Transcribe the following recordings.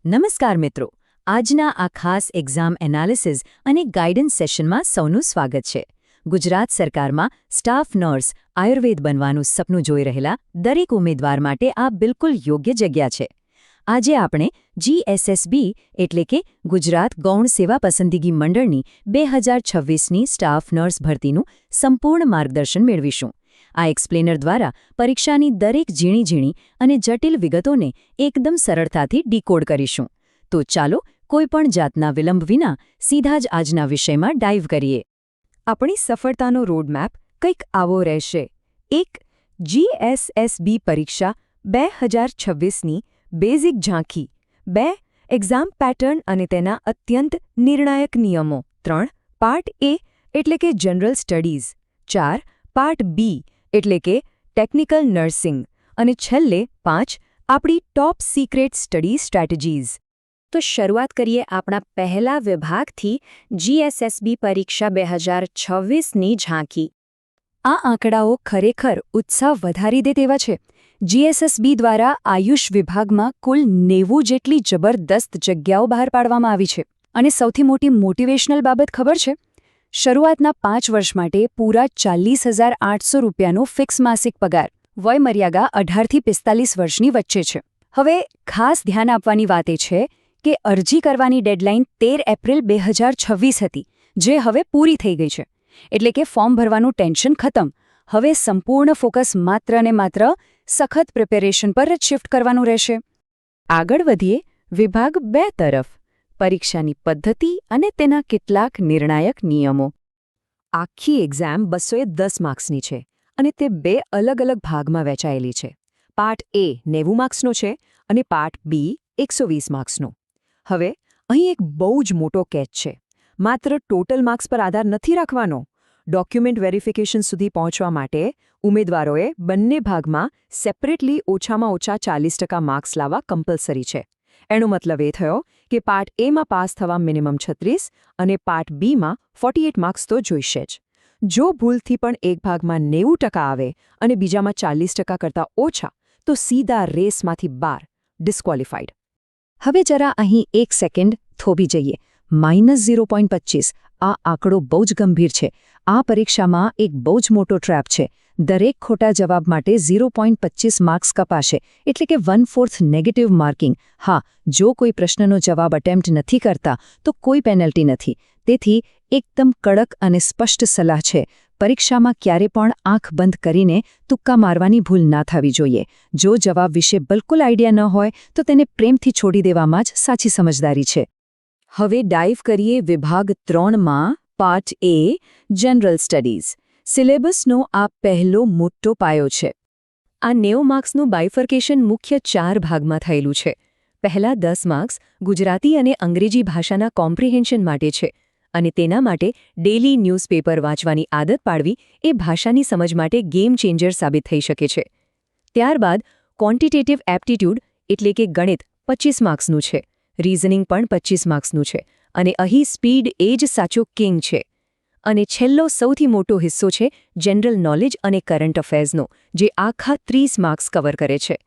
નમસ્કાર મિત્રો, આજના આ ખાસ એક્ઝામ એનાલિસિસ અને ગાઇડન્સ સેશનમાં સૌનું સ્વાગત છે. ગુજરાત સરકારમાં સ્ટાફ નર્સ આયુર્વેદ બનવાનું સપનું જોઈ રહેલા દરેક ઉમેદવાર માટે આ બિલકુલ યોગ્ય જગ્યા છે. આજે આપણે GSSB એટલે કે ગુજરાત ગૌણ સેવા પસંદગી મંડળની 2026ની સ્ટાફ નર્સ ભરતીનું સંપૂર્ણ માર્ગદર્શન મેળવીશું. આ એક્સપ્લેનર દ્વારા પરીક્ષાની દરેક ઝીણી અને જટિલ વિગતોને એકદમ સરળતાથી ડીકોડ કરીશું. તો ચાલો કોઈપણ જાતના વિલંબ વિના સીધા જ આજના વિષયમાં ડાઇવ કરીએ. આપણી સફળતાનો રોડમેપ કંઈક આવો રહેશે. 1. GSSB પરીક્ષા 2026ની બેઝિક ઝાંખી. 2. એક્ઝામ પેટર્ન અને તેના અત્યંત નિર્ણાયક નિયમો. 3. પાર્ટ A એટલે કે જનરલ સ્ટડીઝ. 4. પાર્ટ B એટલે કે ટેકનિકલ નર્સિંગ. અને છેલ્લે 5. આપણી ટોપ સિક્રેટ સ્ટડી સ્ટ્રેટેજીઝ. તો શરૂઆત કરીએ આપણા પહેલા વિભાગથી, GSSB પરીક્ષા 2026ની ઝાંખી. આ આંકડાઓ ખરેખર ઉત્સાહ વધારી દે તેવા છે. GSSB દ્વારા આયુષ વિભાગમાં કુલ 90 જેટલી જબરદસ્ત જગ્યાઓ બહાર પાડવામાં આવી છે. અને સૌથી મોટી મોટિવેશનલ બાબત ખબર છે? શરૂઆતના 5 વર્ષ માટે પૂરા 40,800 રૂપિયાનો ફિક્સ માસિક પગાર. વયમર્યાદા 18થી 45 વર્ષની વચ્ચે છે. હવે ખાસ ધ્યાન આપવાની વાત એ છે કે અરજી કરવાની ડેડલાઇન 13 એપ્રિલ 2026 હતી, જે હવે પૂરી થઈ ગઈ છે. એટલે કે ફોર્મ ભરવાનું ટેન્શન ખતમ. હવે સંપૂર્ણ ફોકસ માત્ર ને માત્ર સખત પ્રિપેરેશન પર જ શિફ્ટ કરવાનું રહેશે. આગળ વધીએ વિભાગ 2 તરફ. પરીક્ષાની પદ્ધતિ અને તેના કેટલાક નિર્ણાયક નિયમો. આખી એક્ઝામ 210 માર્ક્સની છે અને તે 2 અલગ અલગ ભાગમાં વહેંચાયેલી છે. પાર્ટ A 90 માર્ક્સનો છે અને પાર્ટ B 120 માર્ક્સનો. હવે અહીં એક બહુ જ મોટો કેચ છે. માત્ર ટોટલ માર્ક્સ પર આધાર નથી રાખવાનો. ડોક્યુમેન્ટ વેરિફિકેશન સુધી પહોંચવા માટે ઉમેદવારોએ બંને ભાગમાં સેપરેટલી ઓછામાં ઓછા 40% માર્ક્સ લાવવા કમ્પલસરી છે. એનો મતલબ એ થયો કે પાર્ટ Aમાં પાસ થવા મિનિમમ 36 અને પાર્ટ Bમાં 48 માર્ક્સ તો જોઈશે જ. જો ભૂલથી પણ એક ભાગમાં 90% આવે અને બીજામાં 40% કરતાં ઓછા, તો સીધા રેસમાંથી બહાર, ડિસ્ક્વોલિફાઈડ. હવે જરા અહીં 1 સેકન્ડ થોભી જઈએ. -0.25 આ આંકડો બહુ જ ગંભીર છે. આ પરીક્ષામાં એક બહુ જ મોટો ટ્રેપ છે. દરેક ખોટા જવાબ માટે 0.25 માર્ક્સ કપાશે, એટલે કે 1/4 નેગેટિવ માર્કિંગ. હા, જો કોઈ પ્રશ્નનો જવાબ અટેમ્પ્ટ નથી કરતા તો કોઈ પેનલ્ટી નથી. તેથી એકદમ કડક અને સ્પષ્ટ સલાહ છે. પરીક્ષામાં ક્યારે પણ આંખ બંધ કરીને તુક્કા મારવાની ભૂલ ના થવી જોઈએ. જો જવાબ વિશે બિલકુલ આઈડિયા ન હોય તો તેને પ્રેમથી છોડી દેવામાં જ સાચી સમજદારી છે. હવે ડાઇવ કરીએ વિભાગ 3માં, પાર્ટ A જનરલ સ્ટડીઝ. સિલેબસનો આ પહેલો મોટો પાયો છે. આ 90 માર્ક્સનું બાયફર્કેશન મુખ્ય 4 ભાગમાં થયેલું છે. પહેલા 10 માર્ક્સ ગુજરાતી અને અંગ્રેજી ભાષાના કોમ્પ્રિહેન્શન માટે છે, અને તેના માટે ડેલી ન્યૂઝપેપર વાંચવાની આદત પાડવી એ ભાષાની સમજ માટે ગેમ ચેન્જર સાબિત થઈ શકે છે. ત્યારબાદ ક્વોન્ટિટેટિવ એપ્ટિટ્યૂડ એટલે કે ગણિત 25 માર્ક્સનું છે. રીઝનિંગ પણ 25 માર્ક્સનું છે, અને અહીં સ્પીડ એ જ સાચો કિંગ છે. અને છેલ્લો સૌથી મોટો હિસ્સો છે જનરલ નોલેજ અને કરંટ અફેર્સનો, જે આખા 30 માર્ક્સ કવર કરે છે.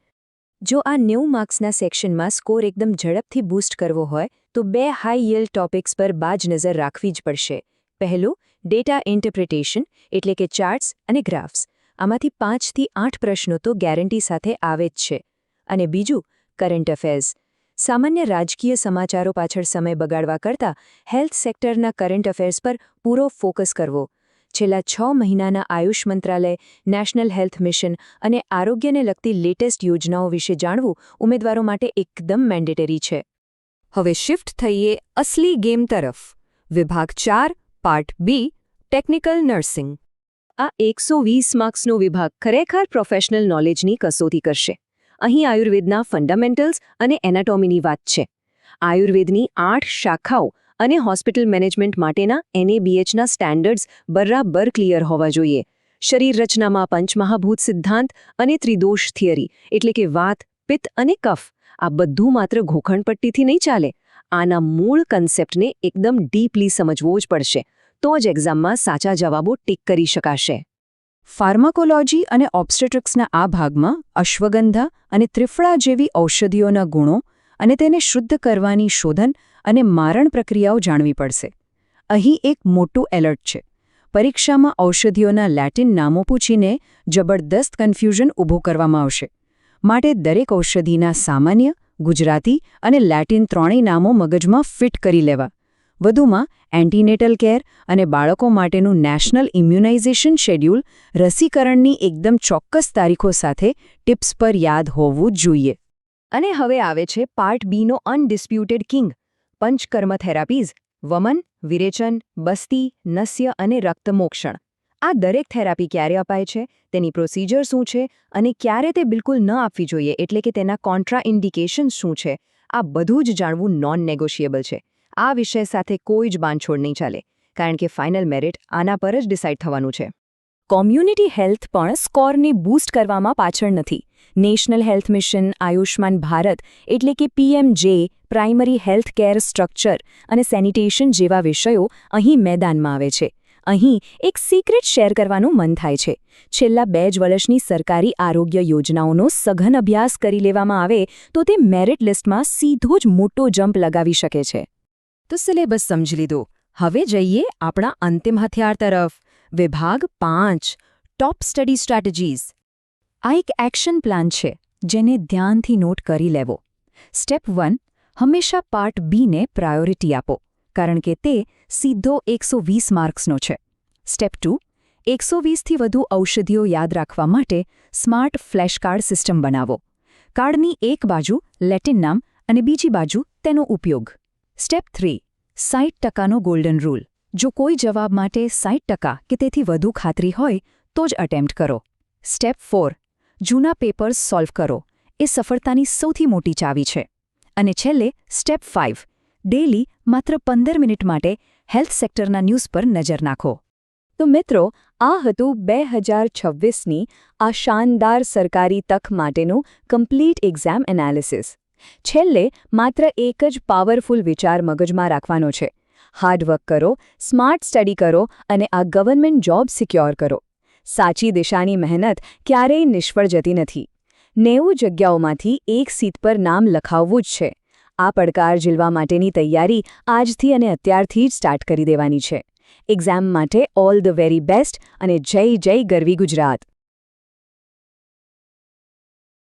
જો આ 90 માર્ક્સના સેક્શનમાં સ્કોર એકદમ ઝડપથી બૂસ્ટ કરવો હોય તો 2 હાઈ યીલ્ડ ટોપિક્સ પર બાજ નજર રાખવી જ પડશે. પહેલું, ડેટા ઇન્ટરપ્રિટેશન એટલે કે ચાર્ટ્સ અને ગ્રાફ્સ. આમાંથી 5 થી 8 પ્રશ્નો તો ગેરંટી સાથે આવે જ છે. અને બીજું, કરંટ અફેર્સ. સામાન્ય રાજકીય સમાચારો પાછળ સમય બગાડવા કરતાં હેલ્થ સેક્ટરના કરંટ અફેર્સ પર પૂરો ફોકસ કરવો. છેલ્લા 6 મહિનાના આયુષ મંત્રાલય, નેશનલ હેલ્થ મિશન અને આરોગ્યને લગતી લેટેસ્ટ યોજનાઓ વિશે જાણવું ઉમેદવારો માટે એકદમ મેન્ડેટરી છે. હવે શિફ્ટ થઈએ અસલી ગેમ તરફ. વિભાગ 4, પાર્ટ B ટેકનિકલ નર્સિંગ. આ 120 માર્ક્સનો વિભાગ ખરેખર પ્રોફેશનલ નોલેજની કસોટી કરશે. અહીં આયુર્વેદના ફંડામેન્ટલ્સ અને એનાટોમીની વાત છે. આયુર્વેદની 8 શાખાઓ અને હોસ્પિટલ મેનેજમેન્ટ માટેના NABHના સ્ટેન્ડર્ડ્સ બરાબર ક્લિયર હોવા જોઈએ. શરીર રચનામાં પંચમહાભૂત સિદ્ધાંત અને ત્રિદોષ થિયરી એટલે કે વાત, પિત્ત અને કફ, આ બધું માત્ર ઘોખણપટ્ટીથી નહીં ચાલે. આના મૂળ કન્સેપ્ટને એકદમ ડીપલી સમજવો જ પડશે. તો જ એક્ઝામમાં સાચા જવાબો ટીક કરી શકાશે. ફાર્માકોલોજી અને ઓબ્સ્ટેટ્રિક્સના આ ભાગમાં અશ્વગંધા અને ત્રિફળા જેવી ઔષધિઓના ગુણો અને તેને શુદ્ધ કરવાની શોધન અને મારણ પ્રક્રિયાઓ જાણવી પડશે. અહીં એક મોટું એલર્ટ છે. પરીક્ષામાં ઔષધિઓના લેટિન નામો પૂછીને જબરદસ્ત કન્ફ્યુઝન ઊભું કરવામાં આવશે. માટે દરેક ઔષધિના સામાન્ય, ગુજરાતી અને લેટિન ત્રણેય નામો મગજમાં ફિટ કરી લેવા. વધુમાં એન્ટીનેટલ કેર અને બાળકો માટેનું નેશનલ ઇમ્યુનાઇઝેશન શેડ્યુલ રસીકરણની એકદમ ચોક્કસ તારીખો સાથે ટિપ્સ પર યાદ હોવું જોઈએ. અને હવે આવે છે પાર્ટ બીનો અનડિસ્પ્યુટેડ કિંગ, પંચકર્મ થેરાપીઝ. વમન, વિરેચન, બસ્તી, નસ્ય અને રક્તમોક્ષણ. આ દરેક થેરાપી ક્યારે અપાય છે, તેની પ્રોસિજર શું છે અને ક્યારે તે બિલકુલ ન આપવી જોઈએ, એટલે કે તેના કોન્ટ્રા ઇન્ડિકેશન્સ શું છે, આ બધું જ જાણવું નોન નેગોશિયેબલ છે. આ વિષય સાથે કોઈ જ બાંધછોડ નહીં ચાલે, કારણ કે ફાઇનલ મેરિટ આના પર જ ડિસાઇડ થવાનું છે. કોમ્યુનિટી હેલ્થ પણ સ્કોરને બૂસ્ટ કરવામાં પાછળ નથી. National health mission, Ayushman Bharat એટલે કે PMJ, primary health care structure અને સેનિટેશન જેવા વિષયો અહીં મેદાનમાં આવે છે. અહીં એક સિક્રેટ શેર કરવાનું મન થાય છે. છેલ્લા 2 જ વર્ષની સરકારી આરોગ્ય યોજનાઓનો સઘન અભ્યાસ કરી લેવામાં આવે તો તે મેરિટ લિસ્ટમાં સીધો જ મોટો જમ્પ લગાવી શકે છે. તો સિલેબસ સમજી લીધો. હવે જઈએ આપણા અંતિમ હથિયાર તરફ. વિભાગ 5, ટોપ સ્ટડી સ્ટ્રેટેજીઝ. આ એક એક્શન પ્લાન છે, જેને ધ્યાનથી નોટ કરી લેવો. સ્ટેપ 1, હંમેશા પાર્ટ બીને પ્રાયોરિટી આપો, કારણ કે તે સીધો 120 માર્ક્સનો છે. સ્ટેપ 2, 120થી વધુ ઔષધિઓ યાદ રાખવા માટે સ્માર્ટ ફ્લેશ કાર્ડ સિસ્ટમ બનાવો. કાર્ડની એક બાજુ લેટિન નામ અને બીજી બાજુ તેનો ઉપયોગ. સ્ટેપ 3, 60%નો ગોલ્ડન રૂલ. જો કોઈ જવાબ માટે 60% કે તેથી વધુ ખાતરી હોય તો જ અટેમ્પ્ટ કરો. સ્ટેપ 4, જૂના પેપર્સ સોલ્વ કરો. એ સફળતાની સૌથી મોટી ચાવી છે. અને છેલ્લે સ્ટેપ 5, ડેલી માત્ર 15 મિનિટ માટે હેલ્થ સેક્ટરના ન્યૂઝ પર નજર નાખો. તો મિત્રો, આ હતું 2026ની આ શાનદાર સરકારી તક માટેનું કમ્પ્લીટ એક્ઝામ એનાલિસિસ. છેલ્લે માત્ર એક જ પાવરફુલ વિચાર મગજમાં રાખવાનો છે. હાર્ડવર્ક કરો, સ્માર્ટ સ્ટડી કરો અને આ ગવર્નમેન્ટ જોબ સિક્યોર કરો. સાચી દિશાની મહેનત ક્યારેય નિષ્ફળ જતી નથી. 90 જગ્યાઓમાંથી એક સીટ પર નામ લખાવવું જ છે. આ પડકાર ઝીલવા માટેની તૈયારી આજથી અને અત્યારથી જ સ્ટાર્ટ કરી દેવાની છે. એક્ઝામ માટે ઓલ ધ વેરી બેસ્ટ અને જય જય ગરવી ગુજરાત.